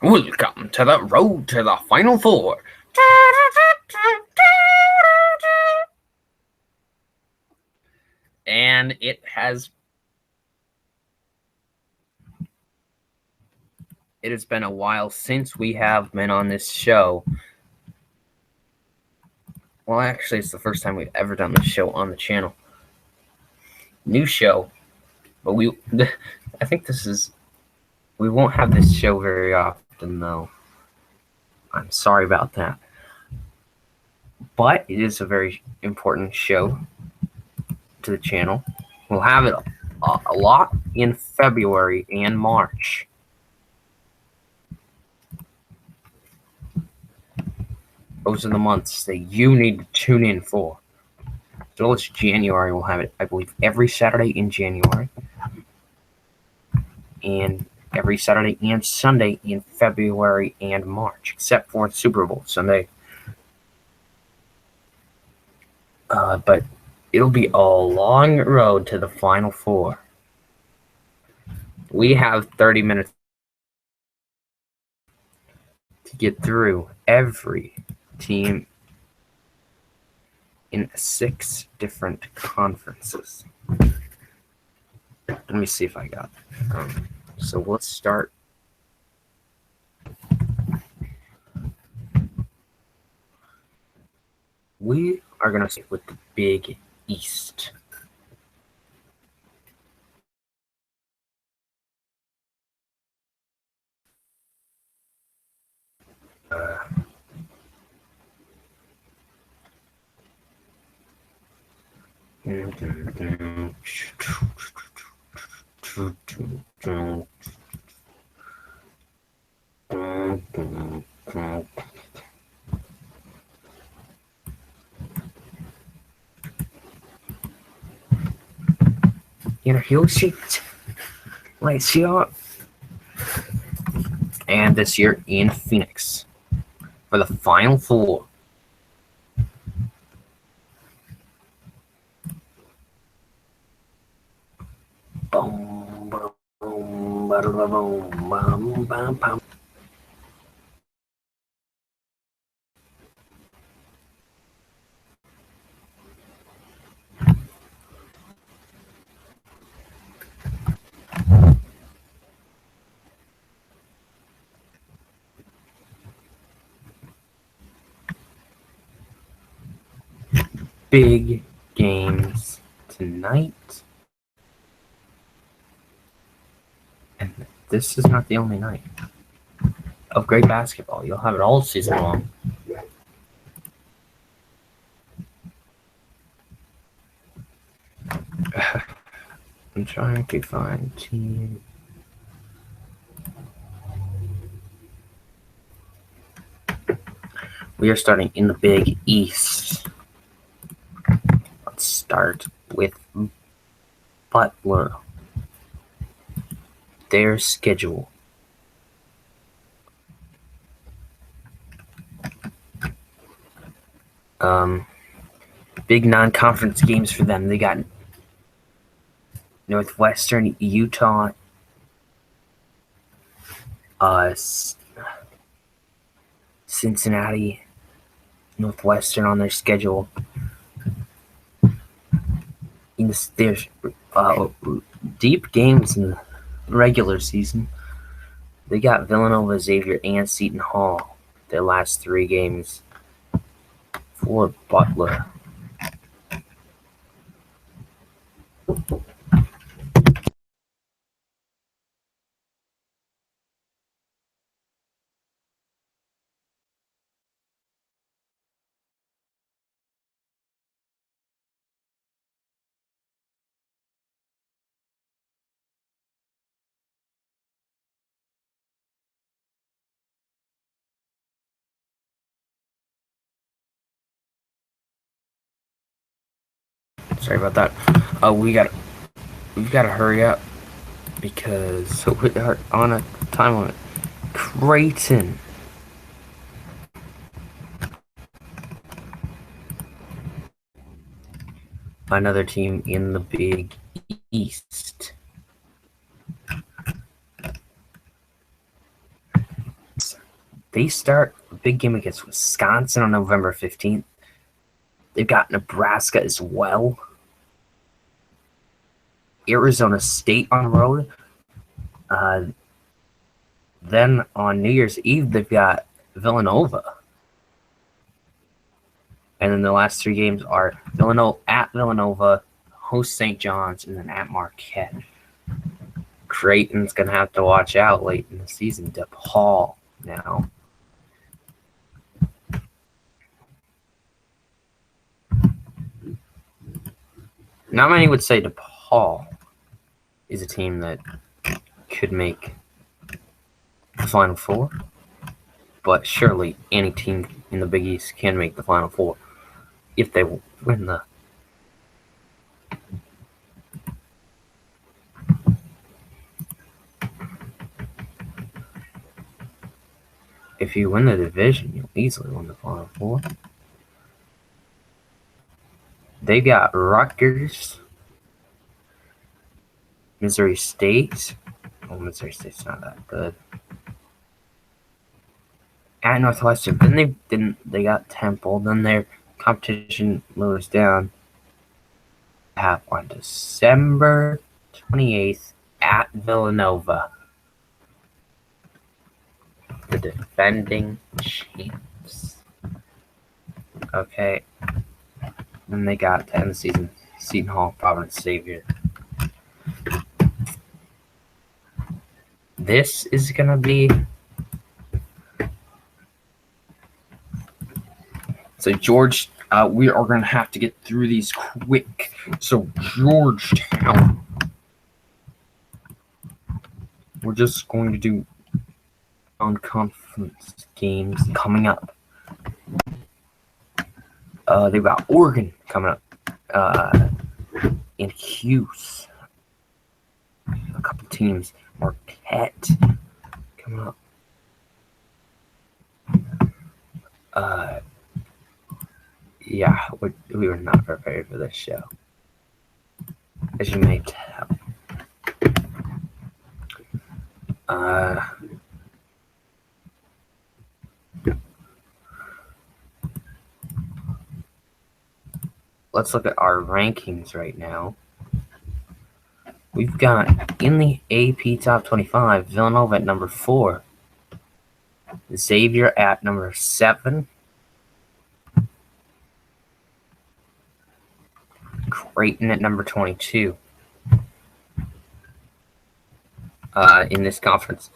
Welcome to the road to the Final Four. And it has been a while since we have been on this show. Well, actually, it's the first time we've ever done this show on the channel. New show, but I think we won't have this show very often, though. I'm sorry about that. But it is a very important show to the channel. We'll have it a lot in February and March. Those are the months that you need to tune in for. So it's January. We'll have it, I believe, every Saturday in January. And every Saturday and Sunday in February and March, except for Super Bowl Sunday. But it'll be a long road to the Final Four. We have 30 minutes to get through every team in 6 different conferences. Let me see if I got it. So let's start. We are going to start with the Big East. Let's see. And this year in Phoenix for the Final Four. Boom, boom, boom, boom, boom, boom, boom. Big games tonight. And this is not the only night of great basketball. You'll have it all season long. I'm trying to find team. We are starting in the Big East. Let's start with Butler. Their schedule. Big non-conference games for them. They got Northwestern, Utah, Cincinnati, Northwestern on their schedule. There's deep games in the regular season. They got Villanova, Xavier, and Seton Hall. Their last 3 games for Butler. Sorry about that. We've got to hurry up because we are on a time limit. Creighton. Another team in the Big East. They start a big game against Wisconsin on November 15th. They've got Nebraska as well. Arizona State on the road. Then on New Year's Eve, they've got Villanova. And then the last 3 games are Villanova, host St. John's, and then at Marquette. Creighton's going to have to watch out late in the season. DePaul now. Not many would say DePaul is a team that could make the Final Four, but surely any team in the Big East can make the Final Four if they win the if you win the division, you'll easily win the Final Four. They got Rutgers, Missouri State. Oh, Missouri State's not that good. At Northwestern. Then they got Temple. Then their competition moves down. Have on December 28th at Villanova. The defending champs. Okay. Then they got to end the season. Seton Hall, Providence Xavier. This is gonna be so George. We are gonna have to get through these quick. So Georgetown. We're just going to do non-conference games coming up. They've got Oregon coming up. And Hughes. A couple teams. Marquette coming up. Yeah, we were not prepared for this show, as you may tell. Let's look at our rankings right now. We've got in the AP Top 25, Villanova at number 4, Xavier at number 7, Creighton at number 22. In this conference,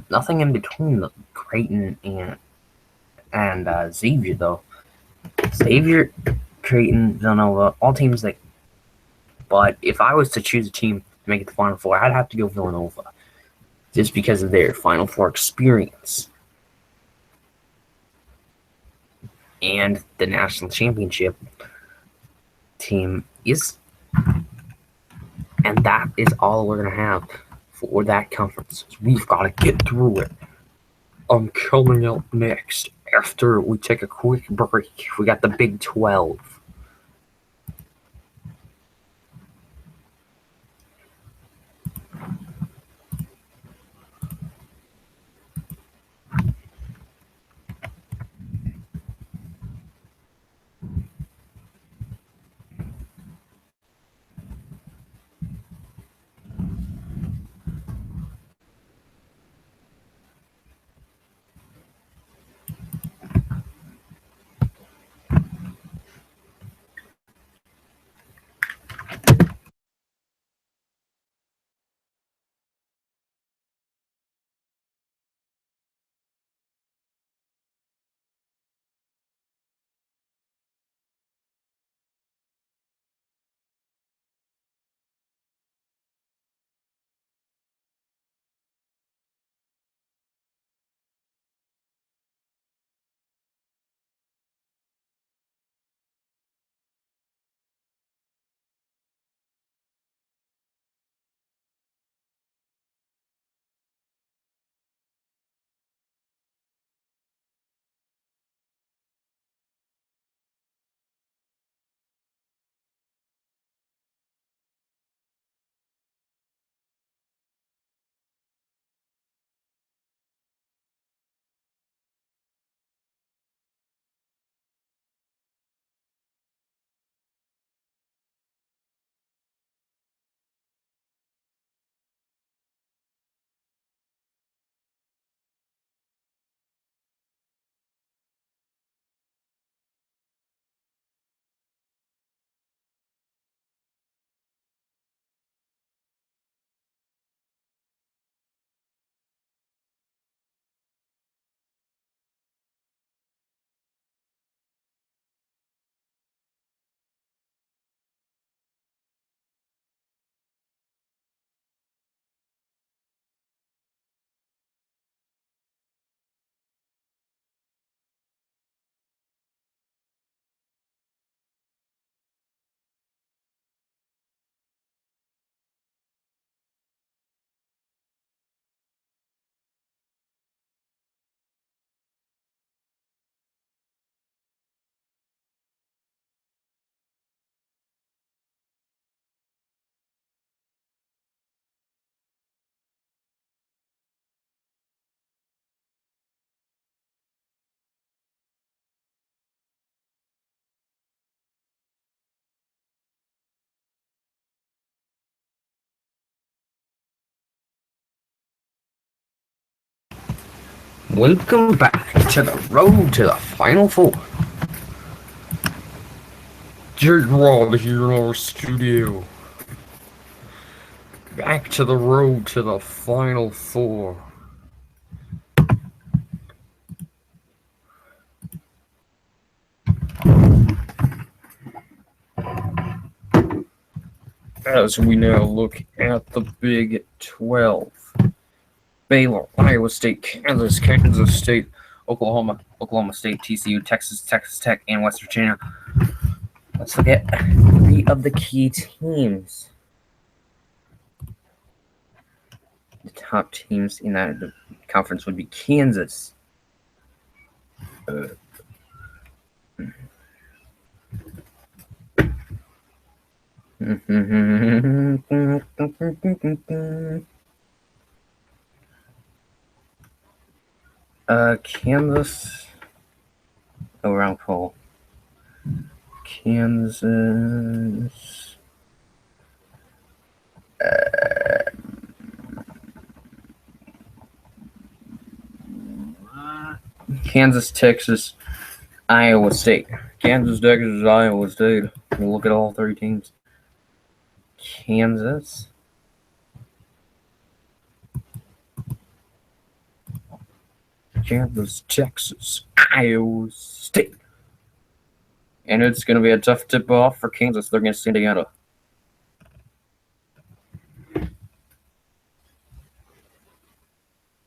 nothing in between the Creighton and Xavier though. Xavier, Creighton, Villanova, all teams that. But if I was to choose a team to make it the Final Four, I'd have to go Villanova, just because of their Final Four experience and the national championship team is. And that is all we're going to have for that conference. We've got to get through it. I'm coming up next after we take a quick break. We got the Big 12. Welcome back to the road to the Final Four. Jake Robb here in our studio. Back to the road to the Final Four. As we now look at the Big 12. Baylor, Iowa State, Kansas State, Oklahoma State, TCU, Texas Tech, and West Virginia. Let's look at 3 of the key teams. The top teams in that conference would be Kansas. Kansas. Oh, wrong poll. Kansas. Kansas, Texas, Iowa State. Kansas, Texas, Iowa State. We'll look at all 3 teams. Kansas. Kansas, Texas, Iowa State. And it's going to be a tough tip-off for Kansas. They're against Indiana.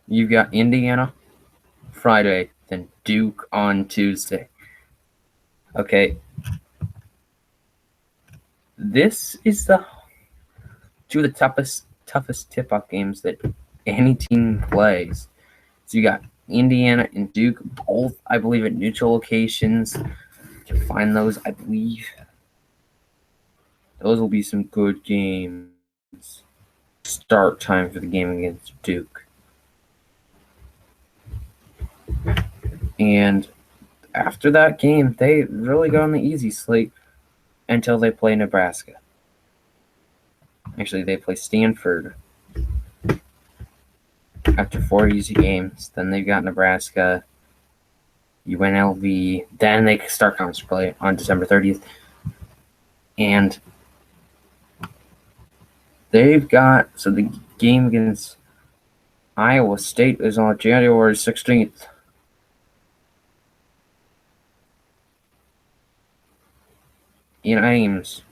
You've got Indiana Friday, then Duke on Tuesday. Okay. This is 2 of the toughest tip-off games that any team plays. So you got Indiana and Duke, both, I believe, at neutral locations. You can find those, I believe. Those will be some good games. Start time for the game against Duke. And after that game, they really got on the easy slate until they play Nebraska. Actually, they play Stanford after 4 easy games. Then they've got Nebraska, UNLV. Then they start conference play on December 30th. And they've got, so the game against Iowa State is on January 16th. In Ames.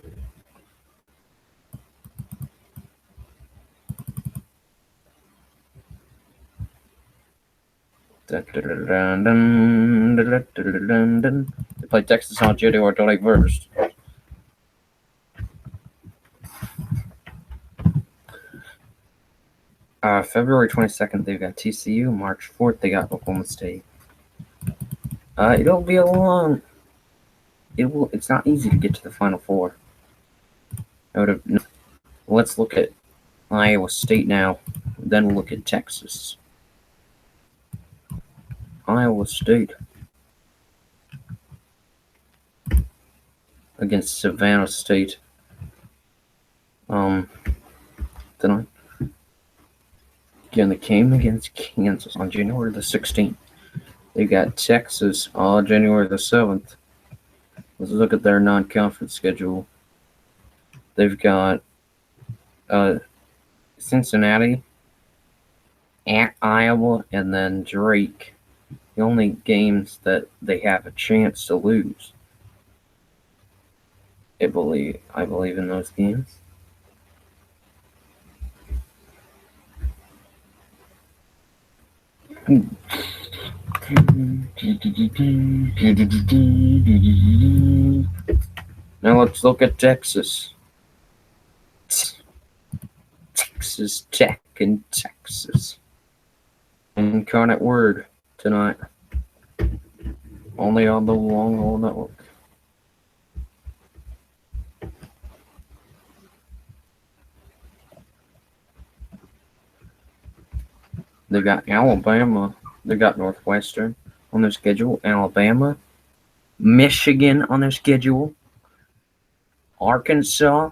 They play Texas on January 21st. February 22nd, they've got TCU. March 4th, they got Oklahoma State. It'll be a long. It's not easy to get to the Final Four. Let's look at Iowa State now. Then we'll look at Texas. Iowa State against Savannah State. Tonight. Again, the game against Kansas on January the 16th. They got Texas on January the 7th. Let's look at their non-conference schedule. They've got Cincinnati, at Iowa, and then Drake. The only games that they have a chance to lose. I believe in those games. Now let's look at Texas. Texas Tech in Texas. Incarnate Word tonight. Only on the Long Haul Network. They got Alabama. They got Northwestern on their schedule. Alabama. Michigan on their schedule. Arkansas.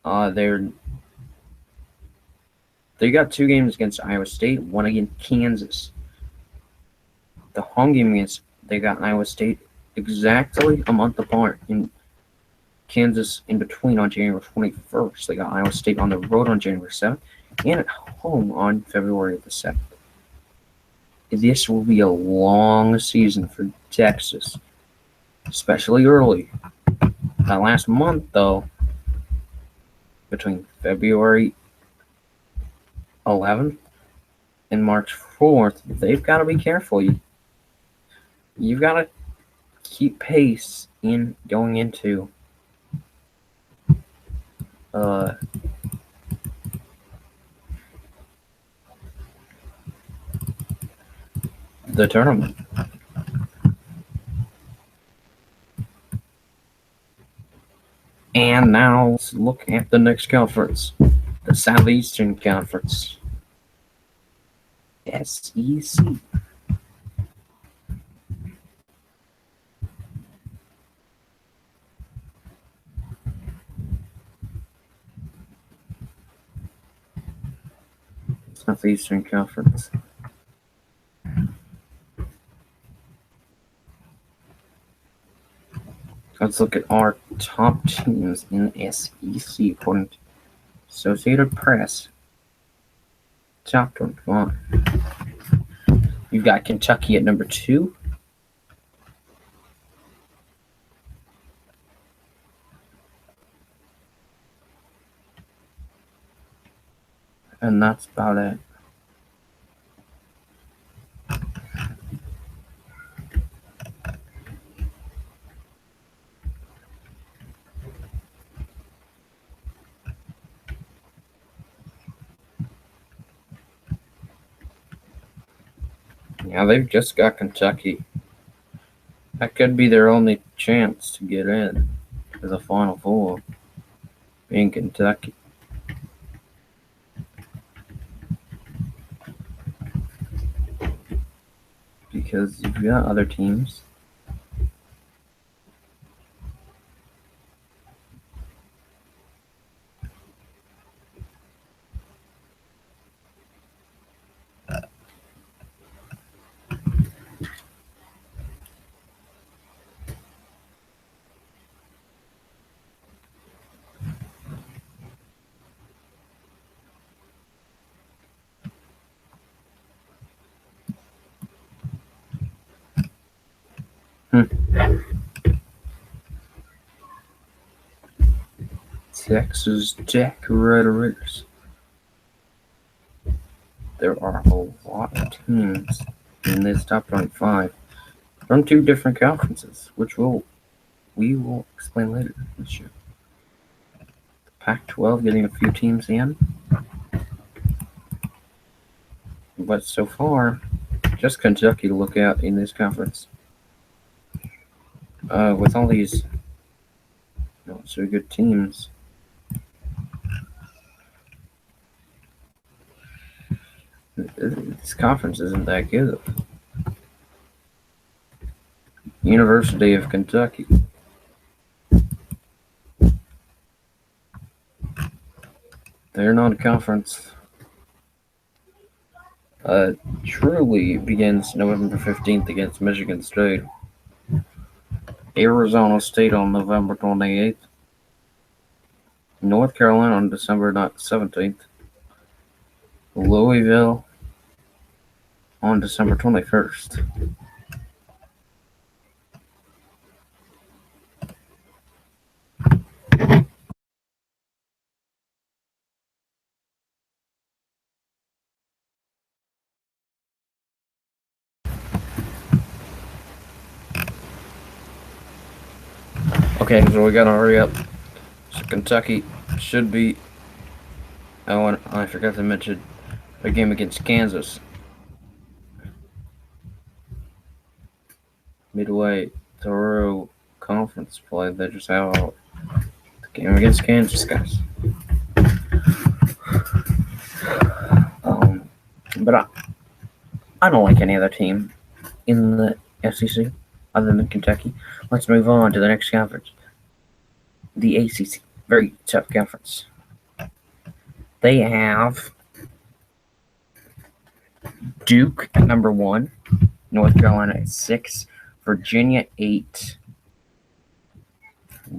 They're They got 2 games against Iowa State, 1 against Kansas. The home game against they got Iowa State exactly a month apart. In Kansas in between on January 21st. They got Iowa State on the road on January 7th and at home on February the 7th. This will be a long season for Texas, especially early. That last month, though, between February 11th and March 4th, they've got to be careful. You've got to keep pace in going into the tournament. And now let's look at the next conference, the Southeastern Conference, SEC. Southeastern Conference. Let's look at our top teams in the SEC according to Associated Press. Top 21. You've got Kentucky at number 2. And that's about it. Yeah, they've just got Kentucky. That could be their only chance to get in to the Final Four, being Kentucky. Because you've got other teams. Texas Tech Red Raiders. There are a lot of teams in this top 25 from 2 different conferences, which we will explain later in the show. The Pac-12 getting a few teams in, but so far, just Kentucky to look at in this conference. With all these not so good teams, this conference isn't that good. University of Kentucky. They're not a conference. Truly begins November 15th against Michigan State. Arizona State on November 28th. North Carolina on December 17th. Louisville on December 21st. Okay, so we gotta hurry up. So Kentucky should be. Oh, I forgot to mention a game against Kansas. Midway through conference play, they just have the game against Kansas, guys. But I don't like any other team in the SEC other than Kentucky. Let's move on to the next conference. The ACC, very tough conference. They have Duke at number 1, North Carolina at 6, Virginia 8,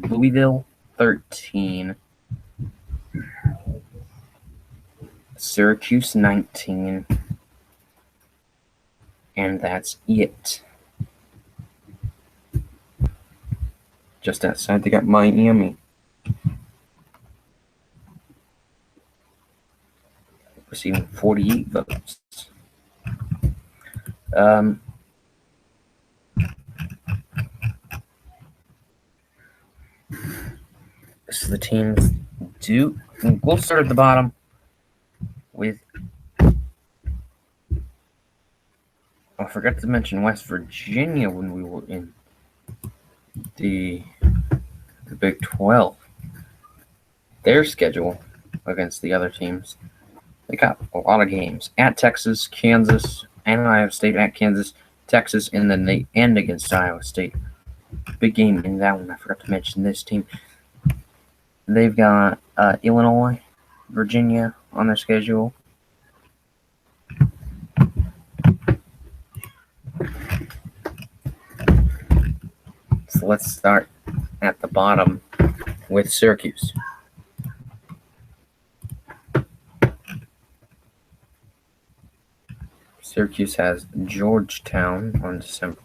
Louisville 13, Syracuse 19, and that's it. Just outside, they got Miami. Receiving 48 votes. So the teams do. We'll start at the bottom with. I forgot to mention West Virginia when we were in the Big 12. Their schedule against the other teams, they got a lot of games at Texas, Kansas, and Iowa State. At Kansas, Texas, and then they end against Iowa State. Big game in that one. I forgot to mention this team. They've got Illinois, Virginia on their schedule. So let's start at the bottom with Syracuse. Syracuse has Georgetown on December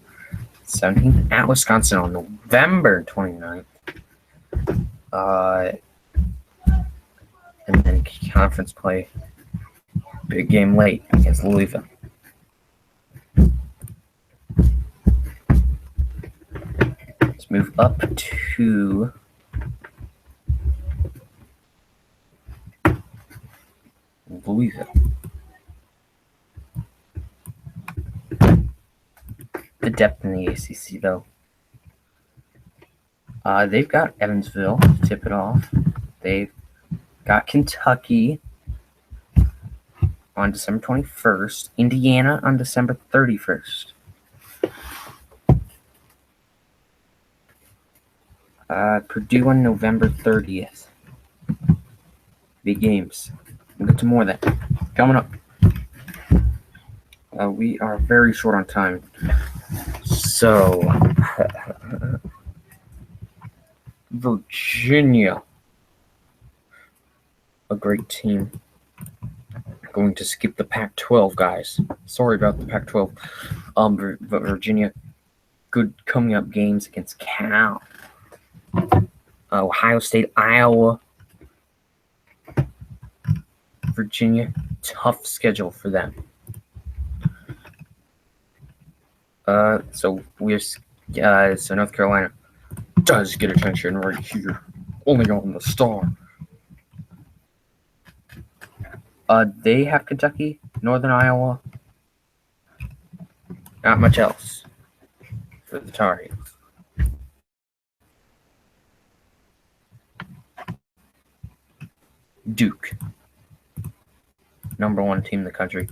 17th, at Wisconsin on November 29th. And then conference play, big game late against Louisville. Let's move up to Louisville. The depth in the ACC, though. They've got Evansville to tip it off. They've got Kentucky on December 21st. Indiana on December 31st. Purdue on November 30th. Big games. We'll get to more of that coming up. We are very short on time. So, Virginia, a great team. Going to skip the Pac-12, guys. Sorry about the Pac-12. But Virginia, good coming up games against Cal, Ohio State, Iowa. Virginia, tough schedule for them. So North Carolina does get attention right here, only on the Star. They have Kentucky, Northern Iowa, not much else for the Tar Heels. Duke, number 1 team in the country.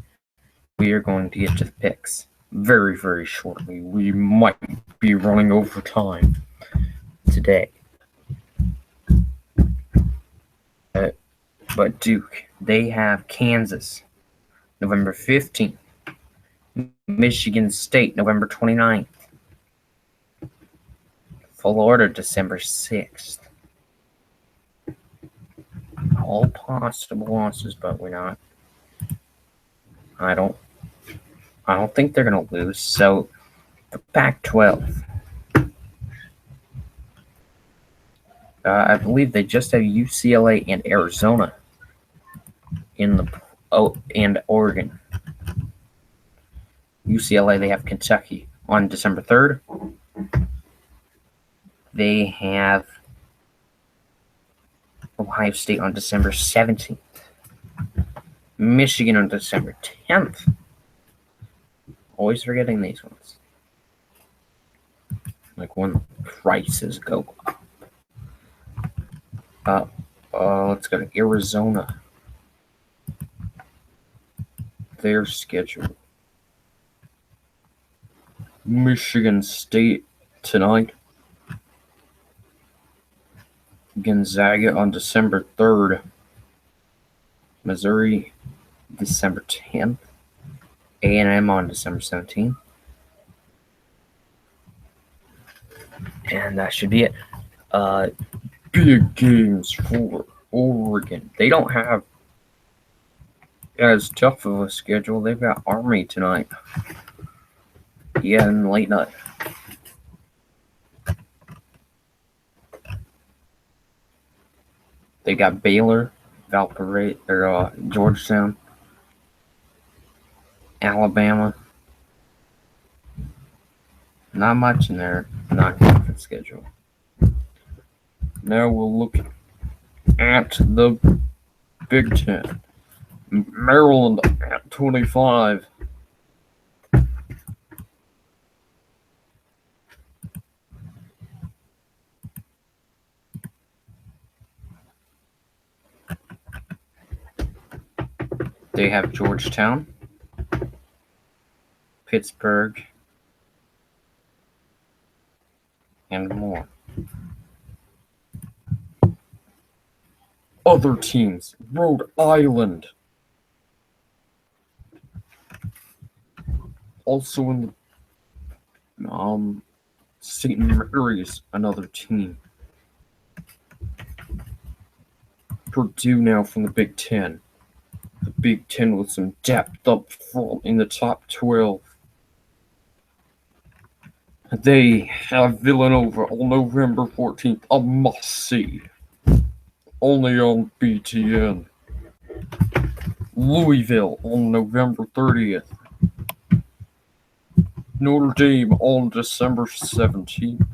We are going to get to the picks very, very shortly. We might be running over time today. But Duke, they have Kansas, November 15th. Michigan State, November 29th. Florida, December 6th. All possible losses, but we're not. I don't think they're going to lose. So, the Pac-12. I believe they just have UCLA and Arizona and Oregon. UCLA, they have Kentucky on December 3rd. They have Ohio State on December 17th. Michigan on December 10th. Always forgetting these ones. Like when prices go up. Let's go to Arizona. Their schedule. Michigan State tonight. Gonzaga on December 3rd. Missouri, December 10th. A&M on December 17th. And that should be it. Big games for Oregon. They don't have as tough of a schedule. They've got Army tonight. Yeah, and late night. They got Baylor, Valparaiso, or Georgetown, Alabama. Not much in their non-conference schedule. Now we'll look at the Big Ten. Maryland at 25. They have Georgetown, Pittsburgh, and more. Other teams, Rhode Island. Also in the St. Mary's, another team. Purdue now from the Big Ten. The Big Ten with some depth up front in the top 12. They have Villanova on November 14th, a must-see. Only on BTN. Louisville on November 30th. Notre Dame on December 17th.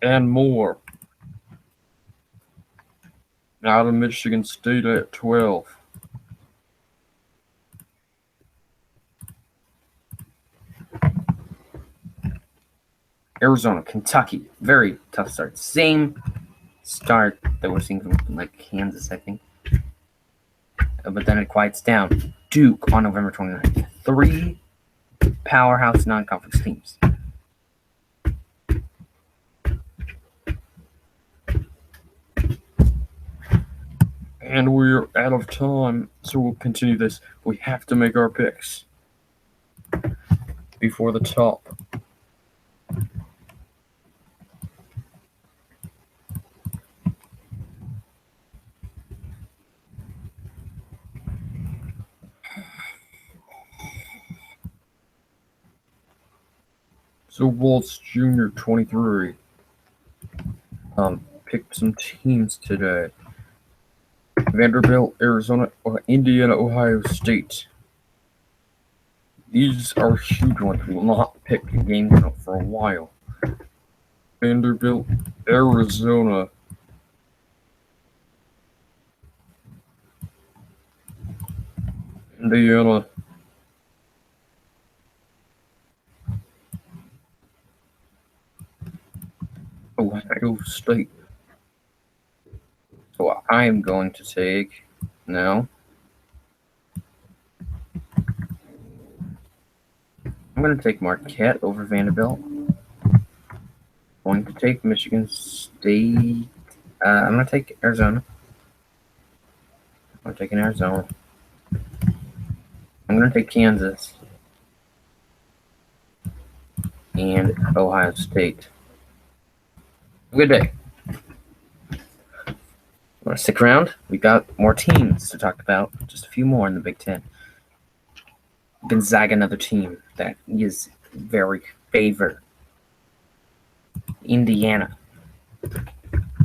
And more. Out of Michigan State at 12. Arizona, Kentucky, very tough start. Same start that we're seeing from like Kansas, I think. But then it quiets down. Duke on November 29th. 3 powerhouse non-conference teams. And we're out of time, so we'll continue this. We have to make our picks before the top. So Waltz Jr. 23 picked some teams today. Vanderbilt, Arizona, Indiana, Ohio State. These are huge ones. We will not pick the game for a while. Vanderbilt, Arizona. Indiana. Ohio State. So I am going to take now. I'm going to take Marquette over Vanderbilt. Going to take Michigan State. I'm going to take Arizona. I'm taking Arizona. I'm going to take Kansas. And Ohio State. Have a good day. Want to stick around? We got more teams to talk about. Just a few more in the Big Ten. Gonzaga, another team that is very favored. Indiana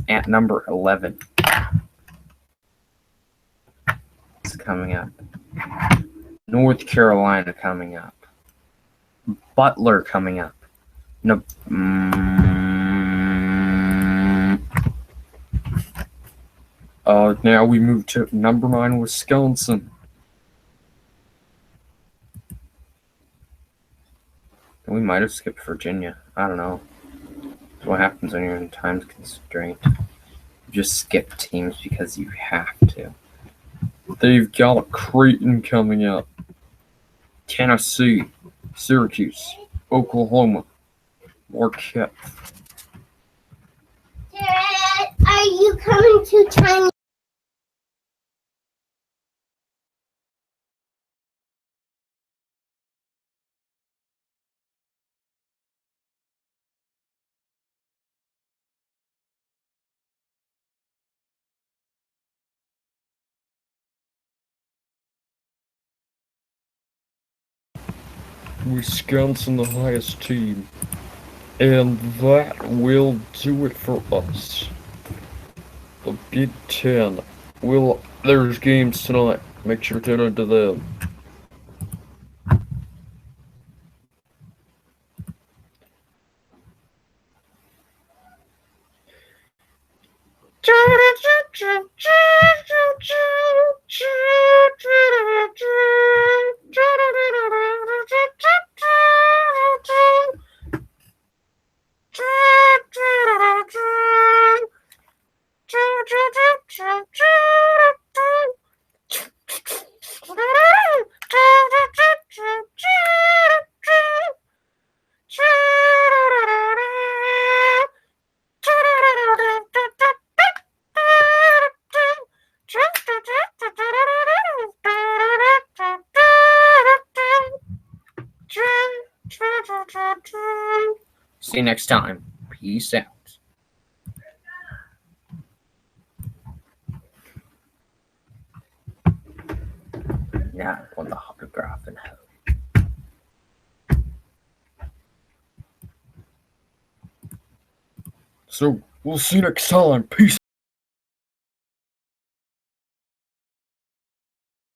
at number 11. It's coming up. North Carolina coming up. Butler coming up. No. Now we move to number 9, Wisconsin. We might have skipped Virginia. I don't know. That's what happens when you're in time constraint. You just skip teams because you have to. They've got Creighton coming up. Tennessee, Syracuse, Oklahoma, Marquette. Dad, are you coming to China? Wisconsin the highest team. And that will do it for us. The Big Ten. There's games tonight. Make sure to tune into them. See you next time. Peace out. Now I want the autograph and hug. So, we'll see you next time. Peace.